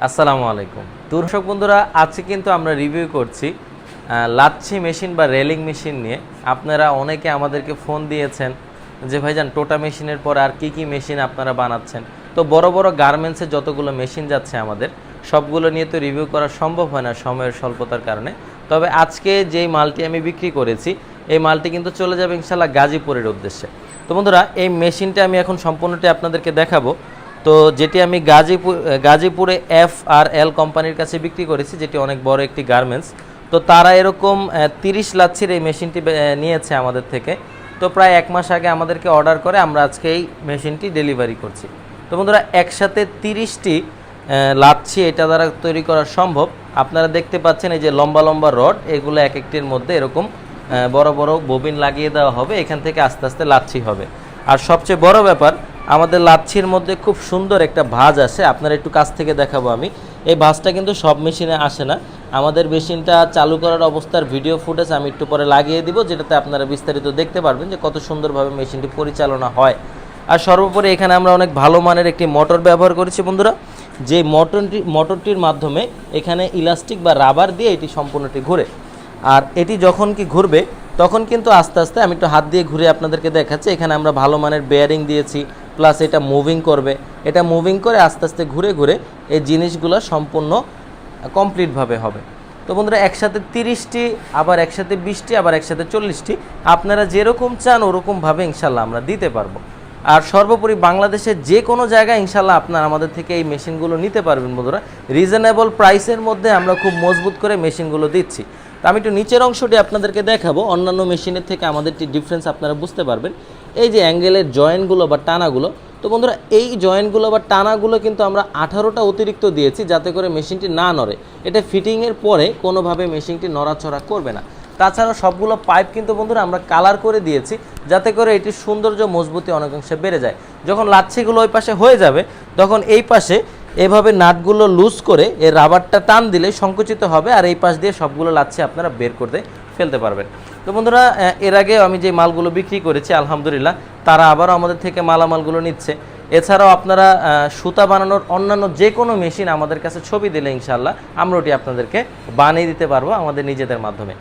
আসসালামু আলাইকুম দর্শক বন্ধুরা, আজকে কিন্তু আমরা রিভিউ করছি লাচ্ছি মেশিন বা রেলিং মেশিন নিয়ে। আপনারা অনেকে আমাদেরকে ফোন দিয়েছেন যে ভাইজান টোটা মেশিনের পর আর কি মেশিন আপনারা বানাচ্ছেন। তো বড় বড় গার্মেন্টসে যতগুলো মেশিন যাচ্ছে আমাদের সবগুলো নিয়ে তো রিভিউ করা সম্ভব হয় না সময়ের স্বল্পতার কারণে। তবে আজকে যেই মালটি আমি বিক্রি করেছি এই মালটি কিন্তু চলে যাবে ইনশাল্লাহ গাজীপুরের উদ্দেশ্যে। তো বন্ধুরা, এই মেশিনটা আমি এখন সম্পূর্ণটি আপনাদেরকে দেখাবো। তো যেটি আমি গাজীপুরে FRL কোম্পানির কাছে বিক্রি করেছি, যেটি অনেক বড় একটি গার্মেন্টস। তো তারা এরকম 30 লাচ্ছির এই মেশিনটি নিয়েছে আমাদের থেকে। তো প্রায় 1 মাস আগে আমাদেরকে অর্ডার করে আমরা আজকে এই মেশিনটি ডেলিভারি করছি। তো বন্ধুরা, একসাথে 30টি লাচ্ছি এটা দ্বারা তৈরি করা সম্ভব। আপনারা দেখতে পাচ্ছেন এই যে লম্বা লম্বা রড, এগুলো এক একটির মধ্যে এরকম বড় বড় ববিন লাগিয়ে দেওয়া হবে, এখান থেকে আস্তে আস্তে লাচ্ছি হবে। আর সবচেয়ে বড় ব্যাপার, আমাদের লাচ্ছির মধ্যে খুব সুন্দর একটা ভাঁজ আসে। আপনারা একটু কাছ থেকে দেখাবো আমি। এই ভাঁজটা কিন্তু সব মেশিনে আসে না। আমাদের মেশিনটা চালু করার অবস্থার ভিডিও ফুটেজ আমি একটু পরে লাগিয়ে দিব, যেটাতে আপনারা বিস্তারিত দেখতে পারবেন যে কত সুন্দরভাবে মেশিনটি পরিচালনা হয়। আর সর্বোপরি এখানে আমরা অনেক ভালো মানের একটি মোটর ব্যবহার করেছি বন্ধুরা, যে মোটরটির মাধ্যমে এখানে ইলাস্টিক বা রাবার দিয়ে এটি সম্পূর্ণটি ঘুরে। আর এটি যখন কি ঘুরবে তখন কিন্তু আস্তে আস্তে আমি একটু হাত দিয়ে ঘুরে আপনাদেরকে দেখাচ্ছি। এখানে আমরা ভালো মানের বেয়ারিং দিয়েছি, প্লাস এটা মুভিং করবে। এটা মুভিং করে আস্তে আস্তে ঘুরে ঘুরে এই জিনিসগুলো সম্পূর্ণ কমপ্লিটভাবে হবে। তো বন্ধুরা, একসাথে 30টি, আবার একসাথে 20টি, আবার একসাথে 40টি, আপনারা যেরকম চান ওরকমভাবে ইনশাল্লাহ আমরা দিতে পারবো। আর সর্বোপরি বাংলাদেশের যে কোনো জায়গায় ইনশাল্লাহ আপনারা আমাদের থেকে এই মেশিনগুলো নিতে পারবেন বন্ধুরা। রিজনেবল প্রাইসের মধ্যে আমরা খুব মজবুত করে মেশিনগুলো দিচ্ছি। তো আমি একটু নিচের অংশটি আপনাদেরকে দেখাবো, অন্যান্য মেশিনের থেকে আমাদেরটি ডিফারেন্স আপনারা বুঝতে পারবেন। এই যে অ্যাঙ্গেলের জয়েন্টগুলো বা টানাগুলো, তো বন্ধুরা এই জয়েন্টগুলো বা টানাগুলো কিন্তু আমরা 18টা অতিরিক্ত দিয়েছি, যাতে করে মেশিনটি না নড়ে। এটা ফিটিংয়ের পরে কোনোভাবে মেশিনটি নড়াচড়া করবে না। তাছাড়া সবগুলো পাইপ কিন্তু বন্ধুরা আমরা কালার করে দিয়েছি, যাতে করে এটির সৌন্দর্য মজবুতি অনেকাংশে বেড়ে যায়। যখন লাচ্ছিগুলো ওই পাশে হয়ে যাবে তখন এই পাশে এভাবে নাটগুলো লুজ করে এই রাবারটা টান দিলে সংকুচিত হবে, আর এই পাশ দিয়ে সবগুলো লাচ্ছি আপনারা বের করতে ফেলতে পারবেন। তো বন্ধুরা, এর আগে আমি যে মালগুলো বিক্রি করেছি আলহামদুলিল্লাহ তারা আবারও আমাদের থেকে মালামালগুলো নিচ্ছে। এছাড়াও আপনারা সুতা বানানোর অন্যান্য যে কোনো মেশিন আমাদের কাছে ছবি দিলে ইনশাল্লাহ আমরা ওটি আপনাদেরকে বানিয়ে দিতে পারবো আমাদের নিজেদের মাধ্যমে।